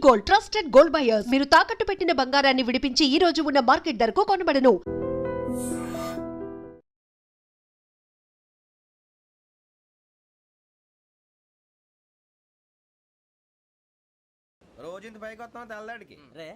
Gold, trusted gold buyers. మీరు తాకట్టు పెట్టిన బంగారాన్ని విడిపించి ఈ రోజు ఉన్న మార్కెట్ ధరకు కొనబడను. రోజు ఇంత పైకి వస్తున్నాం తెల్లడికి రే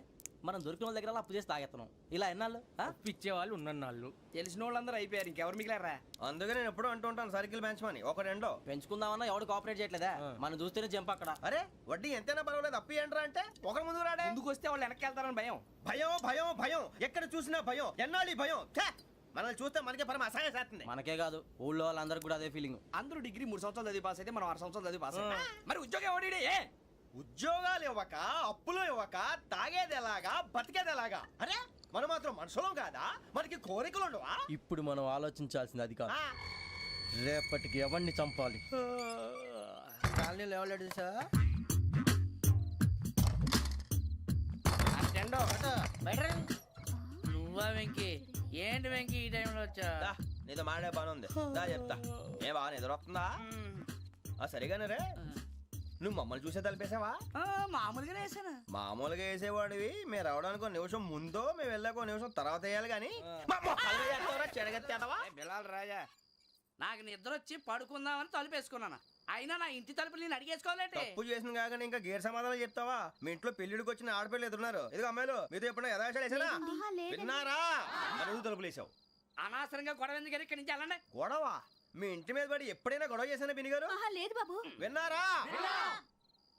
మనం దొరికిన వాళ్ళ దగ్గర అప్పు చేసి తాగెత్తనం ఇలా ఎన్నాళ్ళు పిచ్చే వాళ్ళు ఉన్నన్నాళ్ళు తెలిసిన వాళ్ళందరూ అయిపోయారు ఇంకెవరు మిగిలారా? అందుకే నేను ఎప్పుడు అంటూ ఉంటాను సర్కిల్ బెంచ్ మని ఒక రెండో పెంచుకుందామన్నా ఎవడు కోఆపరేట్ చేయట్లేదా మనం చూస్తేనే జంప్ అక్కడ. అరే వడ్డీ ఎంతైనా పర్వాలేదు అప్పు ఏంట్రా అంటే ఒకరి ముందు రాడే ముందుకు వస్తే వాళ్ళు వెనక్కి వెళ్తారని భయం. భయం భయం భయం ఎక్కడ చూసినా భయం ఎన్నాళ్ళు ఈ భయం ఛే! మనల్ని చూస్తే మనకే పరమ అసహాయం చేస్తుంది. మనకే కాదు ఊళ్ళో వాళ్ళందరికీ కూడా అదే ఫీలింగ్. అందరూ డిగ్రీ 3 సంవత్సరాలు చదివి పాస్ అయితే మనం 6 సంవత్సరాలు చదివి పాస్ మరి ఉద్యోగం ఎవడి? ఉద్యోగాలు ఇవ్వక అప్పులు ఇవ్వక తాగేది ఎలాగా బతికేది ఎలాగా? అరే మనం మాత్రం మనుషులం కాదా? మనకి కోరికలు ఉండవా? ఇప్పుడు మనం ఆలోచించాల్సింది అది కాదు, రేపటికి ఎవరిని చంపాలి. కాలనీలో ఎవరు సార్? నువ్వా వెంకీ? ఏంటి వెంకీ ఈ టైంలో వచ్చా? నీతో మాడే పని ఉంది దా చెప్తా. ఏ బాగా నిద్రొస్తుందా? సరిగానే రే నువ్వు మమ్మల్ని చూసే తలిపేసావా? మామూలుగానే వేసాను. మామూలుగా వేసేవాడివి మేము రావడానికి ఒక నిమిషం ముందో మేము వెళ్ళాక ఒక నిమిషం తర్వాత వేయాలి కానీ బిలాల్ రాజా, నాకు నిద్ర వచ్చి పడుకుందామని తలుపు వేసుకున్నాను. అయినా నా ఇంటి తలుపులు నేను అడిగేసుకోవాలంటే తప్పు చేసిన కాక ఇంకా గేర్ సమాధానం చెప్తావా? మీ ఇంట్లో పెళ్లిడికి వచ్చిన ఆడపిల్లలు ఎదురున్నారు. ఇదిగో అమ్మాయిలు మీతో ఎప్పుడైనా యథాశాలు వేసానా? విన్నారా? రోజు తలుపులు వేసావు. అనవసరంగా గొడవ ఎందుకు ఇక్కడి నుంచి వెళ్ళండి. గొడవ? మీ ఇంటి మీద పడి ఎప్పుడైనా గొడవ చేశానా బినిగారు? లేదు బాబు. విన్నారా?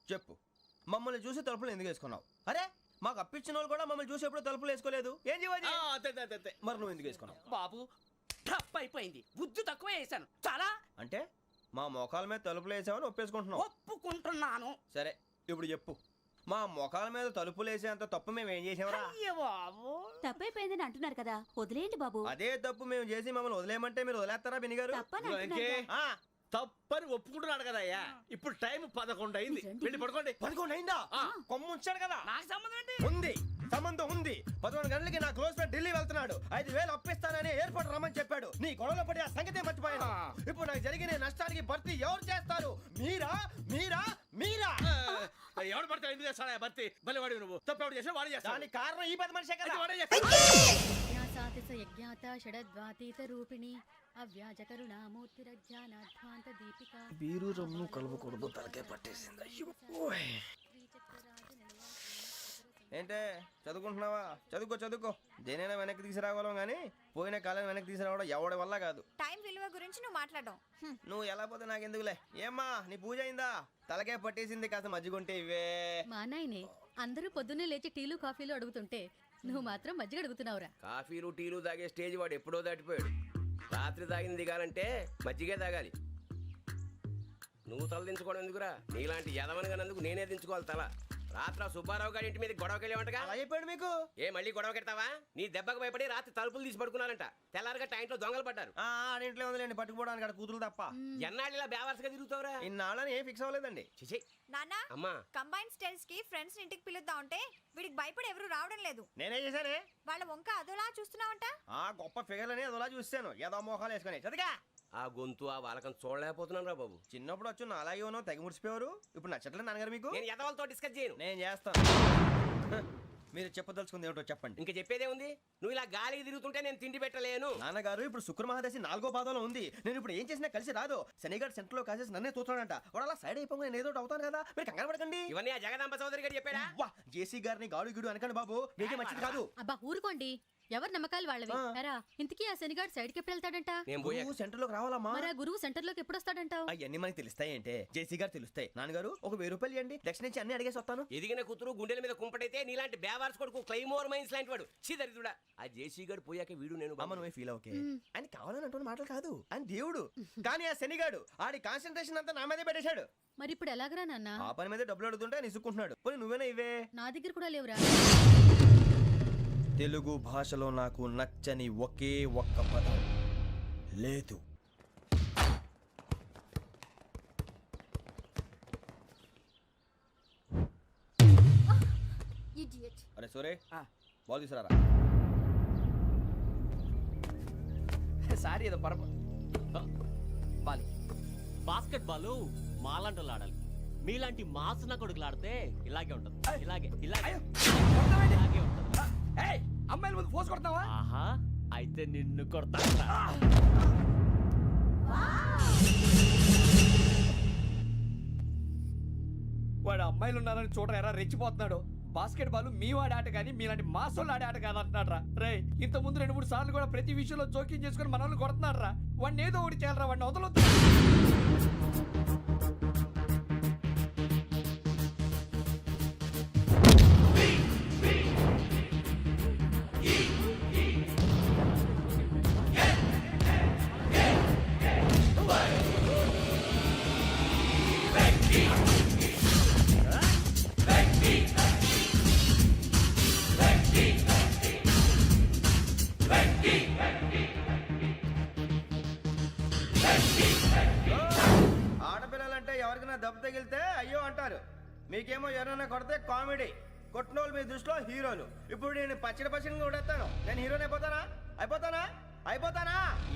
చెప్పు, మమ్మల్ని చూసి తలుపులు ఎందుకు వేసుకున్నావు? అరే మాకు అప్పించిన వాళ్ళు కూడా మమ్మల్ని చూసి ఎప్పుడు తలుపులు వేసుకోలేదు. ఏం చేయాలి? మరి నువ్వు ఎందుకు వేసుకున్నావు? బాబు టప్ అయిపోయింది, బుద్ధి తక్కువ వేసాను చాలా. అంటే మా మోకాల మీద తలుపులు వేసామని ఒప్పేసుకుంటున్నావు? ఒప్పుకుంటున్నాను. సరే ఇప్పుడు చెప్పు, మా మొఖాల మీద తలుపులు వేసేంత తప్పు మేము ఏం చేసామరా? బాబు తప్పైపోయిందని అంటున్నారు కదా, వదిలేయండి బాబు. అదే తప్పు మేము చేసి మమ్మల్ని వదిలేయమంటే మీరు వదిలేస్తారా బినిగారు? తప్పని ఒప్పుకుంటున్నాడు కదా అయ్యా. ఇప్పుడు టైం 11 అయింది, వెళ్ళి పడుకోండి. 11 అయిందా? కొమ్ము ఉంచాడు కదా. నాకు సంబంధం ఏంటి? ఉంది, సంబంధం ఉంది. 11 గంటలకి నా క్లోజ్ ఫ్రెండ్ ఢిల్లీ వెళ్తున్నాడు. 5,000 అప్పిస్తానని ఎయిర్పోర్ట్ రమ్మని చెప్పాడు. నీ గొడవలో పడి ఆ సంగతే మర్చిపోయాను. ఇప్పుడు నాకు జరిగిన నష్టానికి భర్తీ ఎవరు చేస్తారు? మీరా మీరా మీరా? ఎవడు పడితే ఎందుకు చేస్తాడా భర్తీ? మళ్ళీ వాడి నువ్వు తప్పు ఎవడు చేసా వాడు చేస్తా. దానికి కారణం ఈ 10 మనిషే కదా. వాడే చేస్తా. బీరు రమ్ము కలవకూడదు, తలకే పట్టేసింది. ఏంటే చదువుకుంటున్నావా? చదువుకో చదువుకో. దేనైనా వెనక్కి తీసుకురావాలం కానీ పోయిన కాలం వెనక్కి తీసుకురావడం ఎవడి వల్ల కాదు. టైం విలువ గురించి నువ్వు మాట్లాడడం. నువ్వు ఎలా పోతే నాకు ఎందుకులే. ఏమ్మా నీ పూజ అయిందా? తలకే పట్టేసింది, కాస్త మజ్జిగుంటే ఇవే. మా నాయనే అందరూ పొద్దున్నే లేచి టీలు కాఫీలు అడుగుతుంటే నువ్వు మాత్రం మజ్జిగ అడుగుతున్నావురా. కాఫీలు టీలు తాగే స్టేజ్ వాడు ఎప్పుడో దాటిపోయాడు. రాత్రి తాగింది దిగాలంటే మజ్జిగే తాగాలి. నువ్వు తల దించుకోవడం ఎందుకురా? నీలాంటి యదవనగానందుకు నేనే దించుకోవాలి తల. రాత్రి సుబ్బారావు గారి ఇంటి మీద గొడవకి వెళ్ళేవంటగా. అలా చెప్పాడు మీకు? ఏ మళ్ళీ గొడవ కెడతావా? నీ దెబ్బకు భయపడి రాత్రి తలుపులు తీసి పడుకున్నారంట. తెల్లారగా టైంట్లో దొంగలు పడ్డారు. ఆడింట్లో ఉందిలేండి, పట్టుకుపోవడానికి అక్కడ కూతురు తప్ప. ఎన్నాళ్ళు ఇలా బేవర్స్గా తిరుగుతావురా? ఇన్నాళ్ళని ఏం ఫిక్స్ అవ్వలేదండి. నాన్న, అమ్మా కంబైన్ స్టైల్స్ కి ఫ్రెండ్స్ ఇంటికి పిలుద్దాం అంటే వీడికి భయపడి ఎవరు రావడం లేదు. నేనే చేశానే. వాళ్ళ వంక అదోలా చూస్తున్నావంట. ఆ గొప్ప ఫిగర్ అని అదోలా చూస్తాను. ఏదో మోహాలు వేసుకొని చదిగా. ఆ గొంతు ఆ వాలకం చూడలేకపోతున్నాను రా బాబు. చిన్నప్పుడు వచ్చి నా అలాగే ఉన్నావు, తెగ ముడిచిపోయారు. ఇప్పుడు నచ్చట్లేదు నాన్నగారు మీకు? నేను యదవలతో డిస్కస్ చేయను. నేను చేస్తాను. మీరు చెప్పదలుచుకుంది ఏమిటో చెప్పండి. ఇంకా చెప్పేదే ఉంది. నువ్వు ఇలా గాలికి తిరుగుతుంటే నేను తిండి పెట్టలేను. నాన్నగారు ఇప్పుడు శుక్ర మహాదశి 4వ పాదంలో ఉంది. నేను ఇప్పుడు ఏం చేసినా కలిసి రాదు. శనిగారు సెంటర్ లో కాసేసి నన్నే చూస్తున్నాడంట. వాడు అలా సైడ్ అయిపోయి నేను ఏదో అవుతాను కదా, మీరు కంగారు పడకండి. ఇవన్నీ ఆ జగదాంబ చౌదరి గారు చెప్పాడా? జేసీ గారిని గాడు గిడు అనకండి బాబు, మీకే మంచిది కాదు. అబ్బా ఊరుకోండి, ఎవరి నమ్మకాలు వాళ్ళవి. ఎరా ఇంతకీ ఆ శనిగాడు సైడ్కి ఎప్పుడు వెళ్తాడంట? నువ్వు సెంటర్ లోకి రావాలమ్మా. మరి ఆ గురువు సెంటర్ లోకి ఎప్పుడు వస్తాడంటావు? అవన్నీ మనకి తెలుస్తాయి అంటే జేసీ గారు తెలుస్తాయి. నాన్నగారు ఒక 1000 రూపాయలు ఇవ్వండి, దక్షిణ నుంచి అన్ని అడిగేసి వస్తాను. ఎదిగిన కూతురు గుండెల మీద కుంపటైతే నీలాంటి బేవార్స్ కొడుకు క్లైమోర్ మైన్స్ లాంటి వాడు చీదరిదుడా. ఆ జేసీ గారు పోయాక వీడు నేను అమ్మ నువ్వే ఫీల్ ఓకే. ఆయన కావాలని అంటున్న మాటలు కాదు, ఆయన దేవుడు. కానీ ఆ శనిగాడు ఆడి కాన్సన్ట్రేషన్ అంతా నా మీదే పెట్టేశాడు. మరి ఇప్పుడు ఎలాగరా నాన్న? ఆ పని మీద డబ్బులు అడుగుతుంటే ఆయన ఇసుక్కుంటున్నాడు. పోనీ నువ్వేనా ఇవే? నా దగ్గర కూడా లేవురా. తెలుగు భాషలో నాకు నచ్చని ఒకే ఒక్క పదం లేదు. అరే సోరే బాల్ తీసుకురారా. సారీ ఏదో పరమ బాస్కెట్ బాల్ మాలాంటి వాళ్ళు ఆడాలి. మీలాంటి మాసన కొడుకులాడితే ఇలాగే ఉంటది ఇలాగే అయ్యో, ఇలాగే ఉంటది ఏయ్, అమ్మాయిల ముందు ఫోర్స్ కొడతావా? ఆహా అయితే నిన్ను కొడతా వాడు అమ్మాయిలు ఉన్నారని చూడరా ఎరా రెచ్చిపోతున్నాడు. బాస్కెట్ బాల్ మీ వాడి ఆట కానీ మీలాంటి మాసోళ్ళు ఆడే ఆట కాదంటున్నాడు రా. రే ఇంత ముందు 2-3 సార్లు కూడా ప్రతి విషయంలో జోక్యం చేసుకుని మన వాళ్ళు కొడుతున్నాడు రా. వాడిని ఏదో ఒకటి చేయాలరా, వాడిని వదలొద్దు. ఆడపిల్లలంటే ఎవరికైనా దెబ్బ తగిలితే అయ్యో అంటారు, మీకేమో ఎవరైనా కొడితే కామెడీ. కొట్టినోళ్ళు మీ దృష్టిలో హీరోలు. ఇప్పుడు నేను పచ్చడి కొడేస్తాను, నేను హీరోని అయిపోతానా?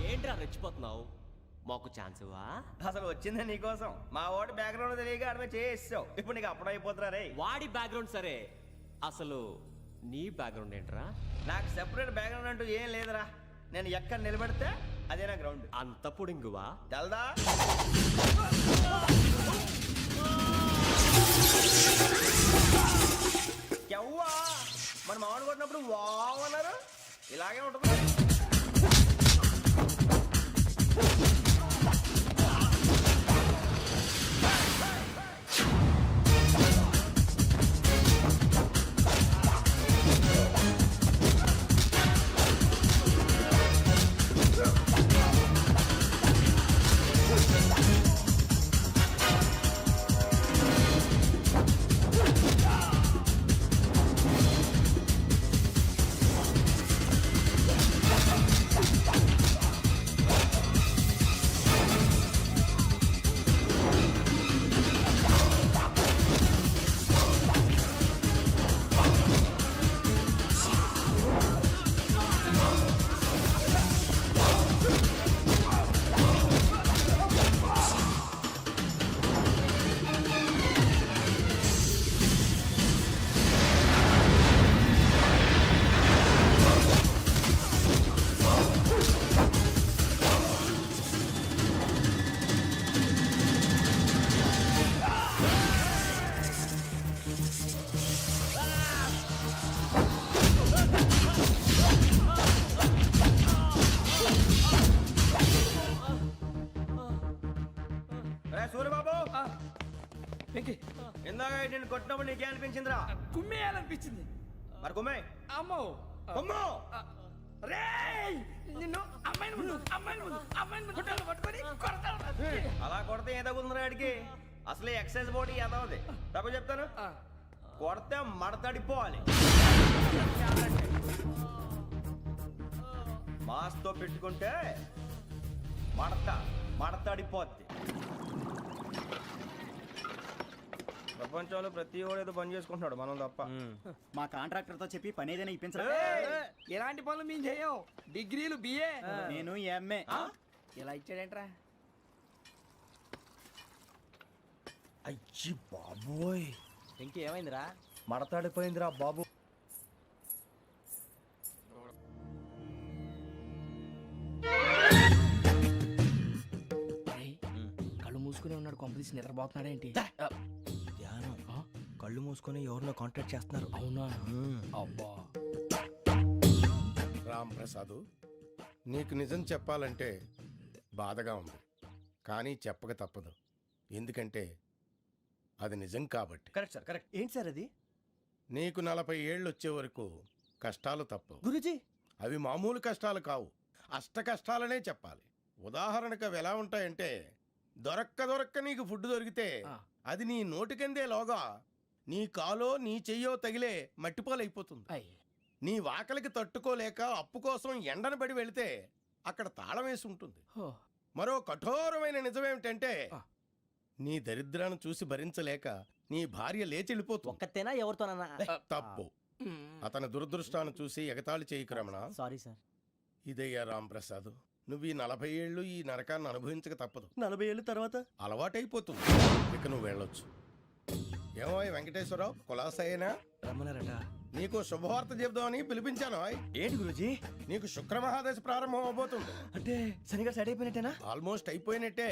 ఏంట్రా రెచ్చిపోతున్నావు? మాకు ఛాన్స్ ఇవ్వా? అసలు వచ్చిందే నీకోసం. మా ఓటు బ్యాక్గ్రౌండ్ తెలియక అడమే చేసావు. ఇప్పుడు నీకు అప్పుడు అయిపోతున్నా రే. వాడి బ్యాక్గ్రౌండ్ సరే, అసలు నీ బ్యాక్గ్రౌండ్ ఏంట్రా? నాకు సెపరేట్ బ్యాక్గ్రౌండ్ అంటూ ఏం లేదురా. నేను ఎక్కడ నిలబెడితే అదే నా గ్రౌండ్. అంత పుడింగువా? తెల్దా? ఎవ్వా మన మామిడి కొట్టినప్పుడు వావ్ అన్నారు. ఇలాగే ఉంటుంది. సూర్యబాబు, వెంకీ, ఇందాక నేను కొట్టినప్పుడు నీకే అనిపించిందిరా? కుమ్మేయాలనిపించింది. మరి కుమ్మే. అమ్మో కుమ్ము. రేయ్, నిన్ను అమ్మాయిని ముందు గుడ్డలు పట్టుకొని కొడతాను. అలా కొడితే ఏ తగ్గుతుందిరా ఆడికి? అసలే ఎక్సైజ్ బాడీ ఏదవుది. తప్ప చెప్తాను, కొడితే మడతడిపోవాలి. మాస్తో పెట్టుకుంటే మడతడిపోద్ది. ప్రపంచంలో ప్రతి వాడు ఏదో పని చేసుకుంటున్నాడు, మనం తప్ప. మా కాంట్రాక్టర్ తో చెప్పి పని ఏదైనా ఇప్పించరా? ఎలాంటి పనులు మేము చేయం. డిగ్రీలు బిఏ, నేను ఎంఏ. ఇలా ఇచ్చాడేంట్రా? అయ్యి బాబోయ్, ఇంకేమైందిరా? మడతాడిపోయిందిరా బాబు. కళ్ళు మూసుకునే ఉన్నాడు, కొంపదీసి నిద్రపోతున్నాడేంటి? ధ్యానం. కళ్ళు మూసుకొని ఎవరినో కాంటాక్ట్ చేస్తున్నారు. అవునా? అబ్బా. రామ్ ప్రసాద్, నీకు నిజం చెప్పాలంటే బాధగా ఉంది, కానీ చెప్పక తప్పదు. ఎందుకంటే అది నిజం కాబట్టి. Correct sir, correct. ఏంటి సార్ అది? నీకు 40 ఏళ్ళు వచ్చే వరకు కష్టాలు తప్పవు గురూజీ. అవి మామూలు కష్టాలు కావు, అష్ట కష్టాలనే చెప్పాలి. ఉదాహరణకు అవి ఎలా ఉంటాయంటే, దొరక్క నీకు ఫుడ్ దొరికితే అది నీ నోటికందే లోగా నీ కాలో నీ చెయ్యో తగిలే మట్టిపాలైపోతుంది. నీ వాకలికి తట్టుకోలేక అప్పు కోసం ఎండను పడి వెళితే అక్కడ తాళం వేసి ఉంటుంది. మరో కఠోరమైన నిజమేమిటంటే, నీ దరిద్రాన్ని చూసి భరించలేక నీ భార్య లేచి వెళ్ళిపోతుంది. ఒక్కతేనా ఎవరితోనన్నా? తప్పు. అతని దురదృష్టాన్ని చూసి ఎగతాళి చేయకు రమణ. Sorry sir. ఇదయ్యా రాంప్రసాద్, నువ్వు ఈ 40 ఏళ్ళు ఈ నరకాన్ని అనుభవించక తప్పదు. 40 ఏళ్ళ తర్వాత అలవాటైపోతుంది. ఇక నువ్వు వెళ్ళొచ్చు. ఏమో వెంకటేశ్వరరావు కులాసైనా రమ్మన్నారట. నీకు శుభవార్త చెబుదామని పిలిపించాను. ఏంటి గురూజీ? నీకు శుక్రమహాదశ ప్రారంభం అవబోతుంది. అంటే శనిగా సెట్ అయిపోయినట్టేనా? ఆల్మోస్ట్ అయిపోయినట్టే.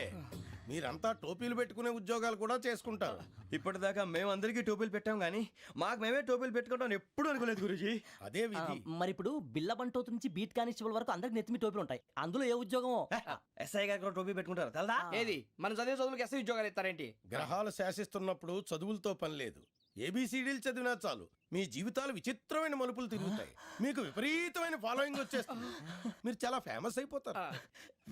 మీరంతా టోపీలు పెట్టుకునే ఉద్యోగాలు కూడా చేసుకుంటారు. ఇప్పటిదాకా మేమందరికీ టోపీలు పెట్టాం కానీ మాకు మేమే టోపీలు పెట్టుకుంటాం ఎప్పుడు అనుకోలేదు గురూజీ. అదే విధి. మరి ఇప్పుడు బిల్ల బంటోతు నుంచి బీట్ కానిస్టేబుల్ వరకు అందరికి నెత్తిమి టోపీలు ఉంటాయి. అందులో ఏ ఉద్యోగం? ఎస్ఐ గారు కూడా టోపీ పెట్టుకుంటారు తెలదా? ఏది మన చదివే చదువులకు ఎస్ఐ ఉద్యోగాలు ఇస్తారేంటి? గ్రహాలు శాసిస్తున్నప్పుడు చదువులతో పని లేదు. ఏబిసిడీలు చదివినా చాలు మీ జీవితాలు విచిత్రమైన మలుపులు తిరుగుతాయి. మీకు విపరీతమైన ఫాలోయింగ్ వచ్చేస్తుంది. మీరు చాలా ఫేమస్ అయిపోతారు.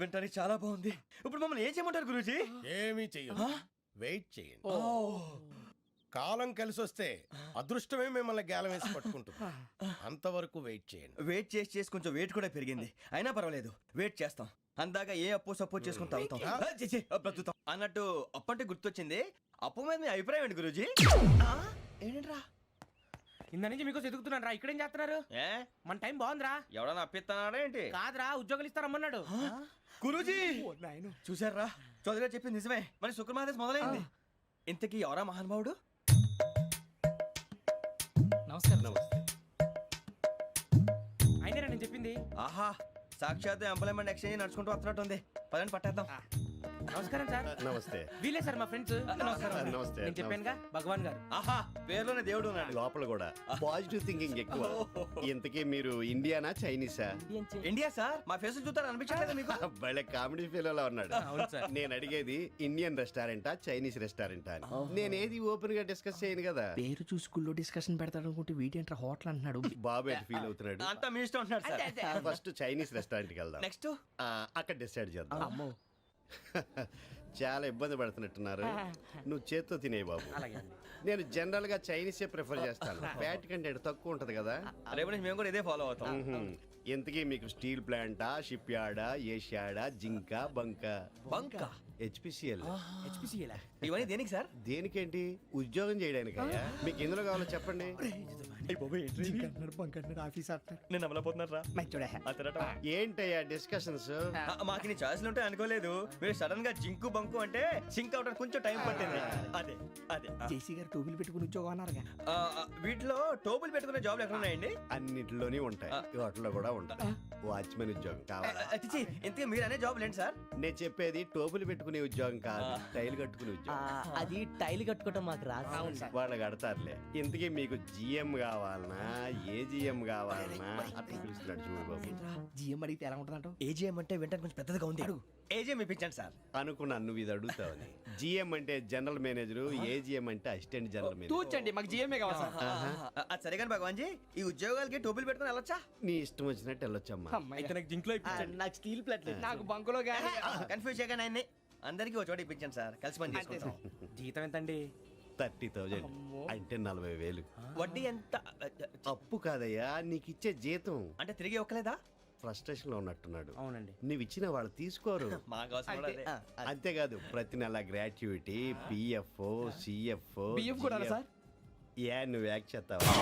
వింటానికి చాలా బాగుంది. ఇప్పుడు మమ్మల్ని ఏం చేయమంటారు గురూజీ? ఏమీ చెయ్యదు. వెయిట్ చేయండి. కాలం కలిసి వస్తే అదృష్టమే మిమ్మల్ని గేలం వేసి పట్టుకుంటుంది. అంతవరకు వెయిట్ చేయండి. వెయిట్ చేసి కొంచెం వెయిట్ కూడా పెరిగింది. అయినా పర్వాలేదు, వెయిట్ చేస్తాం. అందాక ఏ అప్పు సపోర్ట్ చేసుకుని తాగుతాం బ్రతుకుతాం అన్నట్టు. అప్పు అంటే గుర్తొచ్చింది. అప్పు మీద మీ అభిప్రాయం ఏంటి గురూజీ? ఏంటరా ఇంత నుంచి మీకు ఎదుగుతున్నాను రా. ఇక్కడేం చేస్తున్నారు? ఏ మన టైం బాగుందిరా. ఎవడన్నా అప్పిస్తున్నాడా ఏంటి? కాదురా, ఉద్యోగాలు ఇస్తారమ్మన్నాడు. గురూజీ చూసారా, చౌదరిగా చెప్పింది నిజమే. మరి శుక్రమాదేశ్ మొదలైంది. ఇంతకీ ఎవరా మహానుభావుడు? నమస్కారం. అయినా నేను చెప్పింది. ఆహా, సాక్షాత్ ఎంప్లాయ్మెంట్ ఎక్స్చేంజ్ నడుచుకుంటూ వస్తున్నట్టు ఉంది. పదండి పట్టేద్దాం. నమస్కారం సార్. నమస్తే. వీలే సార్ మా ఫ్రెండ్స్. నమస్కారం. నమస్తే. నేను చెప్పానుగా భగవాన్ గారు. ఆహా, పేరులోనే దేవుడు ఉన్నాడు. లోపల కూడా పాజిటివ్ థింకింగ్ ఎక్కువ. ఇంతకీ మీరు ఇండియానా చైనీసా? India sir. మా ఫేస్ చూస్తారు అనిపించలేదు మీకు? భలే కామెడీ ఫీల్ ఉన్నాడు. నేను అడిగేది ఇండియన్ రెస్టారెంటా చైనీస్ రెస్టారెంటా అని. నేనేది ఓపెన్ గా డిస్కస్ చేయను కదా. పేరు చూసి స్కూల్లో డిస్కషన్ పెడతాడు అనుకుంటే వీటేంట్రా హోటల్ అంటున్నాడు. బాబు ఎట్ ఫీల్ అవుతున్నాడు. అంతా మీ ఇష్టం ఉంటున్నాడు సార్. ఫస్ట్ చైనీస్ రెస్టారెంట్ కి వెళ్దాం. నెక్స్ట్ అక్కడ డిసైడ్ చేద్దాం. చాలా ఇబ్బంది పడుతున్నట్టున్నారు. నువ్వు చేత్తో తినే బాబు. నేను జనరల్ గా చైనీసే ప్రిఫర్ చేస్తాను. ఫ్యాట్ కంటెంట్ తక్కువ ఉంటది కదా. రేపు నుంచి మేము కూడా ఇదే ఫాలో అవుతాం. ఎంతకీ మీకు స్టీల్ ప్లాంటా, షిప్ యార్డా, ఏషియాడా, జింక, బంకా? బంకా, హెచ్పిసిఎల్. ఇవన్నీ దేనికి సార్? దేనికేంటి? ఉద్యోగం చేయడానికి. మీకు ఎందులో కావాలో చెప్పండి. నేను అమలపోతున్నారా? ఏంటయ్యా డిస్కషన్స్? మాకు నీ ఛాయిస్లు ఉంటాయి అనుకోలేదు. మీరు సడన్ గా జింకు బంకు అంటే సింక్ అవడానికి కొంచెం టైం పట్టింది. అదే అదే జేసీ గారు టోపీలు పెట్టుకుని ఉద్యోగం అన్నారుగా. వీటిలో టోపులు పెట్టుకునే జాబ్లు ఎక్కడ ఉన్నాయండి? అన్నిటిలోనే ఉంటాయి. వాటిలో కూడా ఉంటాయి. వాచ్మెన్ ఉద్యోగం కావాలా? ఇంతకీ మీరు అనే జాబ్ ఏంటి సార్? నేను చెప్పేది టోపులు పెట్టుకునే ఉద్యోగం కాదు, టైల్ కట్టుకునే ఉద్యోగం. అది టైల్ కట్టుకోవటం మాకు రాదు. వాళ్ళు కడతారులే. ఇంతకీ మీకు జిఎం కావాలనా, ఏ జిఎం కావాలనా? అట్లా పిలుస్తున్నాడు చూడు బాబు. జిఎం అడిగితే ఎలా ఉంటుందంట? ఏజీఎం అంటే వెంటనే కొంచెం పెద్దదిగా ఉంది. ఏజీఎం ఇప్పించండి సార్. అనుకున్నాను నువ్వు ఇది అడుగుతావని. జిఎం అంటే జనరల్ మేనేజర్, ఏజిఎం అంటే అసిస్టెంట్ జనరల్ మేనేజర్. తూచండి, మాకు జిఎంఏ కావాలి సార్. అది సరే కానీ భగవాన్ జీ, ఈ ఉద్యోగాలకి టోపులు పెట్టుకుని వెళ్ళొచ్చా? నీ ఇష్టం వచ్చినట్టు వెళ్ళొచ్చమ్మా. అయితే నాకు జింక్లో నాకు స్టీల్ ప్లేట్ నాకు బంకులో కానీ. కన్ఫ్యూజ్ చేయగానే ఆయన్ని అందరికీ ఒక చోట ఇప్పించండి సార్. కలిసి పని చేసుకుంటాం. జీతం ఎంతండి? 30,000 అంటే 40,000. వడ్డీ ఎంత? అప్పు కాదయ్యా, నీకు ఇచ్చే జీతం. అంటే తిరిగి ఒక్కలేదా? ఫ్రస్ట్రేషన్ లో ఉన్నట్టున్నాడు. అవునండి. నువ్వు ఇచ్చిన వాళ్ళు తీసుకోరు. మాకు అవసరం కూడా అదే. అంతేకాదు ప్రతి నెల గ్రాట్యుటీ, పిఎఫ్, సిఎఫ్. బిఎఫ్ కూడా సార్? ఏ నువ్వు యాక్ట్ చేస్తావా?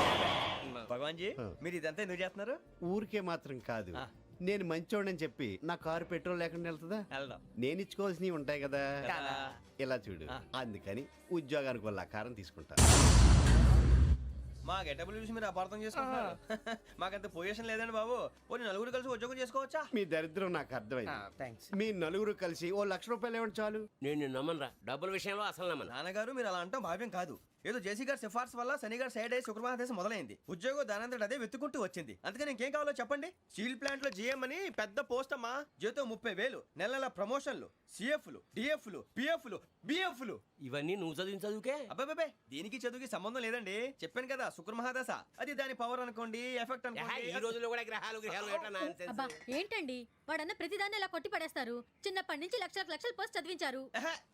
భగవాన్ జీ, మీరు ఇదంతా ఎందుకు చేస్తున్నారు? ఊరికే మాత్రం కాదు. నేను మంచోడని చెప్పి నా కారు పెట్రోల్ లేకుండా వెళ్తుందా? వెళ్దాం. నేను ఇచ్చుకోవాల్సినవి ఉంటాయి కదా. ఇలా చూడు, అందుకని ఉద్యోగానికి వాళ్ళ ఆకారం తీసుకుంటా. మా గెటబుల్ చూసి మీరు అపార్థం చేసుకుంటున్నారు. మాకంత పొజిషన్ లేదండి బాబు. ఓ నలుగురు కలిసి ఉద్యోగం చేసుకోవచ్చా? మీ దరిద్రం నాకు అర్థమైంది. మీ నలుగురు కలిసి ఓ ₹1,00,000 ఇవ్వండి చాలు. నేను నమ్మనరా, డబ్బుల విషయంలో అసలు నమ్మను. నాన్నగారు మీరు అలా అంటాం భావ్యం కాదు. ఏదో జేసీ గారి సిఫార్సు వల్ల శని గారు సైడ్ అయ్యి శుక్రమహాదేశం మొదలైంది. ఉద్యోగం దానంతటి అదే వెతుకుంటూ వచ్చింది. అందుకని ఇంకేం కావాలో చెప్పండి. స్టీల్ ప్లాంట్ లో జిఎం అని పెద్ద పోస్ట్ అమ్మా. జీతం 30,000, నెల నెల ప్రమోషన్లు, సిఎఫ్లు, డిఎఫ్లు, పిఎఫ్లు, బిఎఫ్లు. ఇవన్నీ నువ్వు చదివిన చదువుకే? అబ్బాబే, దీనికి చదువుకి సంబంధం లేదండి. చెప్పాను కదా, శుక్రమహాదశ. అది దాని పవర్ అనుకోండి, ఎఫెక్ట్ అనుకోండి. ఈ రోజుల్లో కూడా గ్రహాలు అబ్బా ఏంటండి వాడన్న ప్రతిదాన్ని ఇలా కొట్టి పడేస్తారు. చిన్నప్పటి నుంచి లక్షల పోస్ట్ చదివించారు.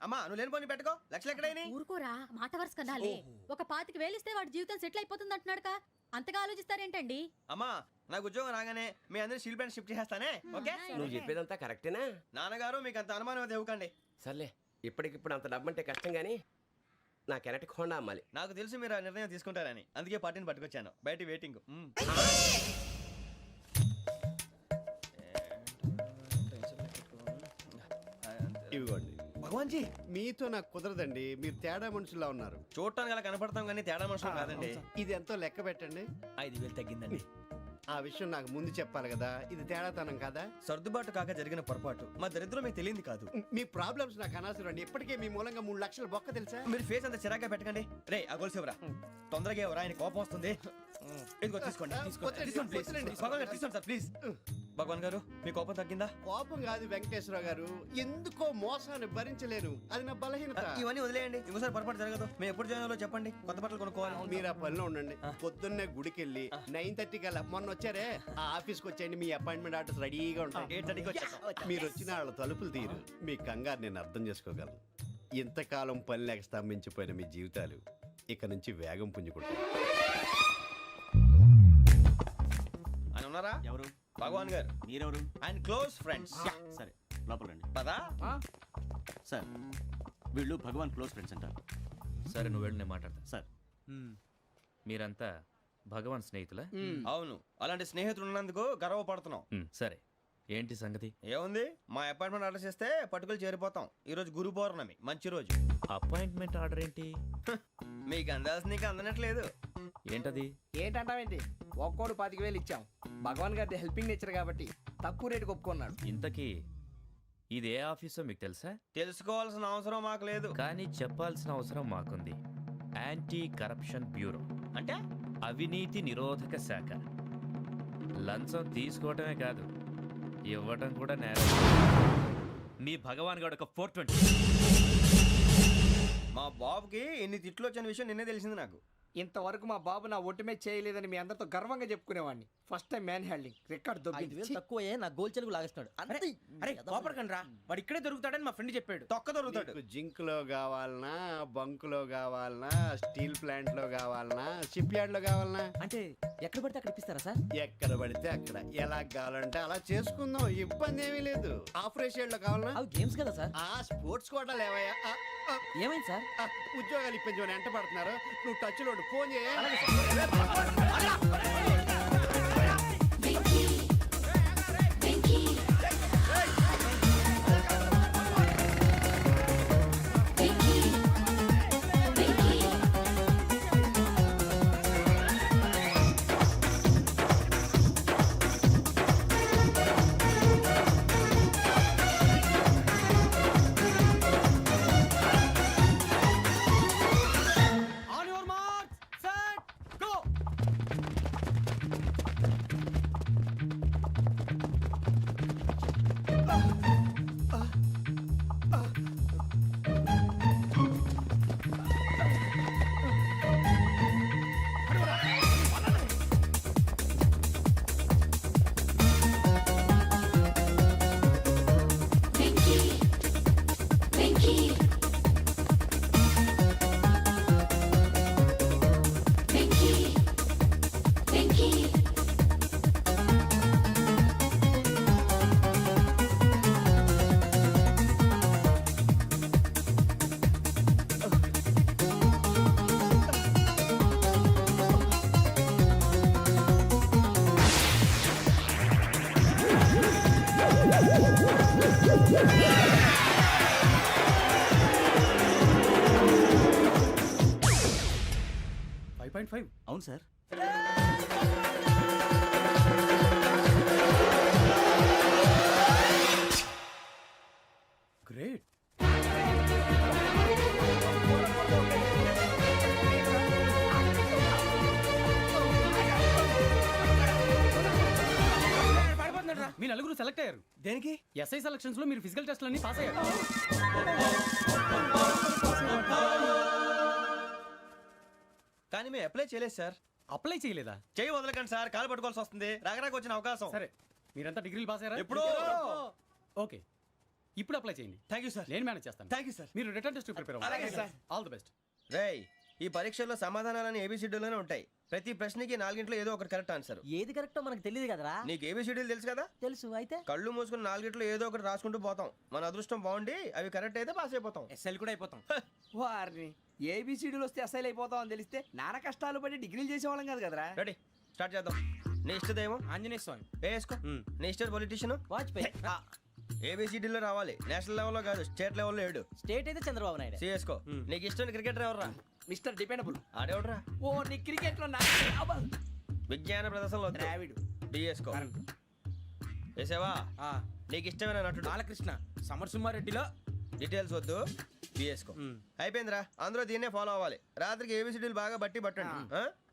అమ్మా నువ్వు లేని పోనీ పెట్టుకో. లక్షలు ఎక్కడైనా ఊరుకోరా, మాట వరుస కదాలే. ఒక 25,000 ఇస్తే వాడి జీవితం సెటిల్ అయిపోతుంది అంటున్నాడుగా. అంతగా ఆలోచిస్తారేంటండి? అమ్మా నాకు ఉద్యోగం రాగానే మీ అందరూ స్టీల్ ప్లాంట్ షిఫ్ట్ చేస్తానే. ఓకే? నువ్వు చెప్పేదంతా కరెక్టేనా? నాన్నగారు మీకు అంత అనుమానం అది ఇవ్వకండి. సర్లే, ఇప్పటికిప్పుడు అంత డబ్బు అంటే కష్టం కానీ నా కెనటిక్ హోండా అమ్మాలి. నాకు తెలుసు మీరు ఆ నిర్ణయం తీసుకుంటారని, అందుకే పార్టీని పట్టుకొచ్చాను. బయట వెయిటింగ్. ఇవ్వండి. భగవాన్ జీ మీతో నాకు కుదరదండి, మీరు తేడా మనుషుల్లా ఉన్నారు. చూడటానికి అలా కనపడతాం కానీ తేడా మనుషులు కాదండి. ఇది ఎంతో లెక్క పెట్టండి. 5,000 తగ్గిందండి. ఆ విషయం నాకు ముందు చెప్పాలి కదా, ఇది తేడాతనం కదా. సర్దుబాటు కాక జరిగిన పొరపాటు, మా దరిద్రం మీకు తెలియంది కాదు. మీ ప్రాబ్లమ్స్ నాకు అనవసరం అండి. ఇప్పటికే మీ మూలంగా 3 లక్షలు బొక్క తెలుసా. మీరు ఫేస్ అంత చిరాగ్గా పెట్టకండి. రే ఆ గొలుసు ఎవరా, తొందరగా ఎవరా, ఆయన కోపం వస్తుంది. ఇదిగో తీసుకోండి, తీసుకోండి ప్లీజ్. భగవాన్ గారు తీసుకోండి సార్ ప్లీజ్. భగవాన్ గారు మీ కోపం తగ్గిందా? కోపం కాదు వెంకటేశ్వరరావు గారు, ఎందుకో మోసాన్ని భరించలేను, అది నా బలహీనత. ఇవన్నీ వదిలేయండి, ఇంకోసారి పొరపాటు జరగదు. మేము ఎప్పుడు జాయిన్ అవ్వాలో చెప్పండి, కొత్త బట్టలు కొనుక్కోవాలి. మీరు ఆ పనిలో ఉండండి. పొద్దున్నే గుడికి వెళ్ళి 9:30 కల్లా, మొన్న వచ్చారే ఆ ఆఫీస్కి వచ్చేయండి, మీ అపాయింట్మెంట్ ఆర్డర్స్ రెడీగా ఉంటాయి. 8:30కి వచ్చేస్తాం. మీరు వచ్చిన వాళ్ళ తలుపులు తీరు. మీ కంగారు నేను అర్థం చేసుకోగలను. ఇంతకాలం పని లేక స్తంభించిపోయిన మీ జీవితాలు ఇక నుంచి వేగం పుంజుకుంటాయి. ఆయన ఉన్నారా? ఎవరు? భగవాన్ గారు. మీరెవరు? ఆయన క్లోజ్ ఫ్రెండ్స్. సరే లోపల రండి. పదా సార్ వీళ్ళు భగవాన్ క్లోజ్ ఫ్రెండ్స్ అంటారు. సరే నువ్వు వెళ్ళి నేను మాట్లాడతా. సార్ మీరంతా భగవాన్ స్నేహితులా? అవును, అలాంటి స్నేహితులు ఉన్నందుకు గర్వపడుతున్నాం. సరే ఏంటి సంగతి? ఏముంది, మా అపాయింట్మెంట్ ఆర్డర్ చేస్తే పట్టుకులు చేరిపోతాం. ఈ రోజు గురు పౌర్ణమి, మంచి రోజు. అపాయింట్మెంట్ ఆర్డర్ ఏంటి? మీకు అందాల్సిన నీకు అందనట్లేదు. ఏంటది? ఏంటంటావేంటి? ఒక్కోడు 25,000 ఇచ్చాం. భగవాన్ గారి హెల్పింగ్ నేచర్ కాబట్టి తక్కువ రేటుకి ఒప్పుకున్నాడు. ఇంతకీ ఇది ఏ ఆఫీసో మీకు తెలుసా? తెలుసుకోవాల్సిన అవసరం మాకు లేదు, కానీ చెప్పాల్సిన అవసరం మాకుంది. యాంటీ కరప్షన్ బ్యూరో అంటే అవినీతి నిరోధక శాఖ. లంచం తీసుకోవటమే కాదు, ఇవ్వటం కూడా నేరం. మీ భగవాన్ గారు ఒక 420. మా బాబుకి ఎన్ని తిట్లు వచ్చిన విషయం నిన్నే తెలిసింది నాకు. ఇంతవరకు మా బాబు నా ఒట్టుమే చేయలేదని మీ అందరితో గర్వంగా చెప్పుకునేవాడిని. First time man handing record దొబ్బింది. తక్కువే నా గోల్ చెలుగు లాగేస్తున్నాడు. అరే కోపడకండి రా, వాడు ఇక్కడే దొరుకుతాడని మా ఫ్రెండ్ చెప్పాడు. తొక్క దొరుకుతాడు. జింక్ లో కావాలనా, బంక్ లో కావాలనా, స్టీల్ ప్లాంట్ లో కావాలనా, షిప్ యార్డ్ లో కావాలనా? అంటే ఎక్కడ పడితే అక్కడ ఇప్పిస్తారా సార్? ఎక్కడ పడితే అక్కడ, ఎలా కావాలంటే అలా చేసుకుందాం, ఇబ్బంది ఏమీ లేదు. ఆపరేషన్ లో కావాలనా? అవి గేమ్స్ కదా సార్. ఆ స్పోర్ట్స్ కోటా లేవయ్యా. ఏమైంది సార్? ఉద్యోగాలు ఇప్పించమని ఎంట పడుతున్నారు. నువ్వు టచ్ లో ఫోన్ చేయ. అవును సార్. గ్రేట్. మీ నలుగురు సెలెక్ట్ అయ్యారు. దేనికి? ఎస్ఐ సెలక్షన్స్ లో మీరు ఫిజికల్ టెస్ట్ అన్ని పాస్ అయ్యారు. కానీ మేము అప్లై చేయలేదు సార్. అప్లై చేయలేదా? చేయి వదలకండి సార్, కాలు పట్టుకోవాల్సి వస్తుంది. రాగరాకు వచ్చిన అవకాశం. సరే మీరంతా డిగ్రీలు పాస్ అయ్యారా? ఎప్పుడో. ఓకే ఇప్పుడు అప్లై చేయండి. Thank you sir. నేను మేనేజ్ చేస్తాను. Thank you sir. మీరు రిటర్న్ టెస్ట్ ప్రిపేర్ అవ్వండి. అలాగే సార్. All the best. రేయ్, ఈ పరీక్షల్లో సమాధానాలని ఏబిసిడ్యూల్లోనే ఉంటాయి. ప్రతి ప్రశ్నకి 4 ఏదో ఒకటి కరెక్ట్ ఆన్సర్. ఏది కరెక్టో మనకు తెలియదు కదరా. నీకు ఏబిసిడ్యూల్ తెలుసు కదా? తెలుసు. అయితే కళ్ళు మూసుకుని 4 ఏదో ఒకటి రాసుకుంటూ పోతాం. మన అదృష్టం బాగుండి అవి కరెక్ట్ అయితే పాస్ అయిపోతాం. ఎస్ఎల్ కూడా అయిపోతాం. వారిని ఏబిసిడీలు వస్తే అసైల్ అయిపోతాం అని తెలిస్తే నాన్న కష్టాలు పడి డిగ్రీలు చేసేవాళ్ళం కాదు కదరా. రెడీ, స్టార్ట్ చేద్దాం. నీ ఇష్టదేమో ఆంజనేయ స్వామి వేసుకో. నీ ఇష్ట పొలిటీషియన్ వాజ్పేయి. ఏబిసిడీలో రావాలి, నేషనల్ లెవెల్లో కాదు, స్టేట్ లెవెల్లో 7. స్టేట్ అయితే చంద్రబాబు నాయుడు. సిఎస్కో. నీకు ఇష్టం క్రికెటర్ ఎవర్రా? Mister dependable. ఆడేవడరా? ఓ నీ క్రికెట్ లో విజ్ఞాన ప్రదర్శనలో ద్రావిడు. డిఎస్కో. వేసావా? నీకు ఇష్టమైన నటుడు? బాలకృష్ణ. సమర్సింహారెడ్డిలో డీటెయిల్స్ వద్దు, బిఎస్కో. అయిపోయిందిరా, అందరూ దీన్నే ఫాలో అవ్వాలి. రాత్రికి ఏబిసిడీలు బాగా బట్టి పట్టండి.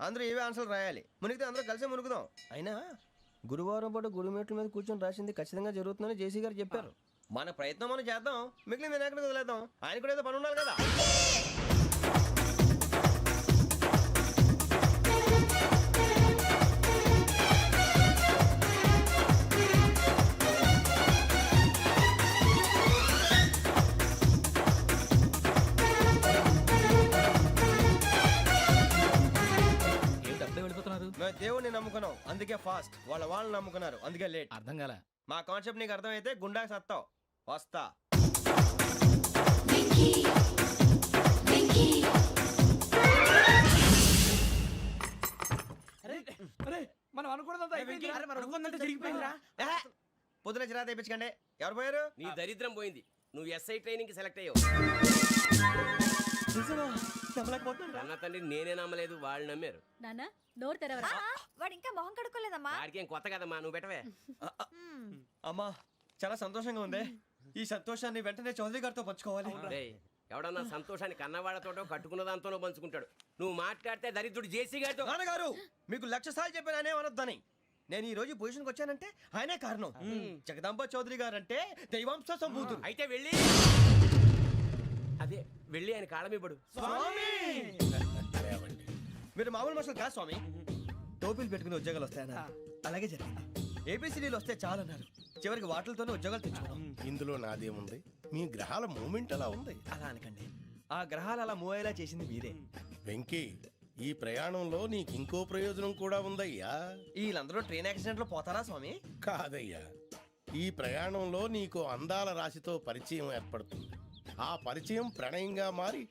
అందరూ ఏవే ఆన్సర్లు రాయాలి. మునిగితే అందరూ కలిసి మునుగుదాం. అయినా గురువారం పాటు గురుమేట్ల మీద కూర్చొని రాసింది ఖచ్చితంగా జరుగుతుందని జేసీ గారు చెప్పారు. మన ప్రయత్నం మనం చేద్దాం, మిగిలింది నేను ఎక్కడికి వదిలేద్దాం. ఆయన కూడా ఏదో పని ఉండాలి కదా. మేము దేవుడిని నమ్ముకున్నాం, అందుకే ఫాస్ట్. వాళ్ళు నమ్ముకున్నారు, అందుకే లేట్. అర్థం కాల. మా కాన్సెప్ట్ నీకు అర్థమైతే గుండా సత్తావు. వస్తా. మనం అనుకున్నదంతా జరిగిపోయిందిరా. పొద్దున చిరా తెప్పించకండి. ఎవరు పోయారు? నీ దరిద్రం పోయింది. నువ్వు ఎస్ఐ ట్రైనింగ్ సెలెక్ట్ అయ్యావు. అన్న తండ్రి నేనే నమ్మలేదు, వాళ్ళు నమ్మారు. నాన్న నోరు తెరవరా. వాడు ఇంకా మొహం కడుక్కోలేదమ్మా. వాడికి ఏం కొత్త కదమ్మా, నువ్వు పెట్టవే. అమ్మా చాలా సంతోషంగా ఉంది. ఈ సంతోషాన్ని వెంటనే చౌదరి గారితో పంచుకోవాలి. రేయ్, ఎవడన్నా సంతోషాన్ని కన్నవాళ్లతోటో కట్టుకున్న దాంతోనో పంచుకుంటాడు. నువ్వు మాట్లాడితే దరిద్రుడు జేసీ గారితో. నాన్నగారు మీకు 1,00,000 సార్లు చెప్పాను ఆయనే అనొద్దని. నేను ఈ రోజు పొజిషన్కి వచ్చానంటే ఆయనే కారణం. జగదాంబ చౌదరి గారు అంటే దైవాంశ సంభూతుడు. అయితే వెళ్ళి అదే వెళ్ళి ఆయన కాళ్ళమివ్వడు. మీరు మామూలు మనుషులు కాదు స్వామి. టోపీలు పెట్టుకుని ఉద్యోగాలు వస్తాయన్నారు, అలాగే జరిగింది. ఏబిసిడీలు వస్తే చాలన్నారు, చివరికి వాటిలతోనే ఉద్యోగాలు తెచ్చుకున్నాం. ఇందులో నాదేముంది? మీ గ్రహాల మూమెంట్ అలా ఉంది. అలా అనకండి, ఆ గ్రహాలు అలా మూవ్ అయ్యేలా చేసింది మీరే. వెంకీ, ఈ ప్రయాణంలో నీకు ఇంకో ప్రయోజనం కూడా ఉందయ్యా. వీళ్ళందరూ ట్రైన్ యాక్సిడెంట్ లో పోతారా స్వామి? కాదయ్యా, ఈ ప్రయాణంలో నీకు అందాల రాశితో పరిచయం ఏర్పడుతుంది. ఆ పరిచయం ప్రణయంగా మారి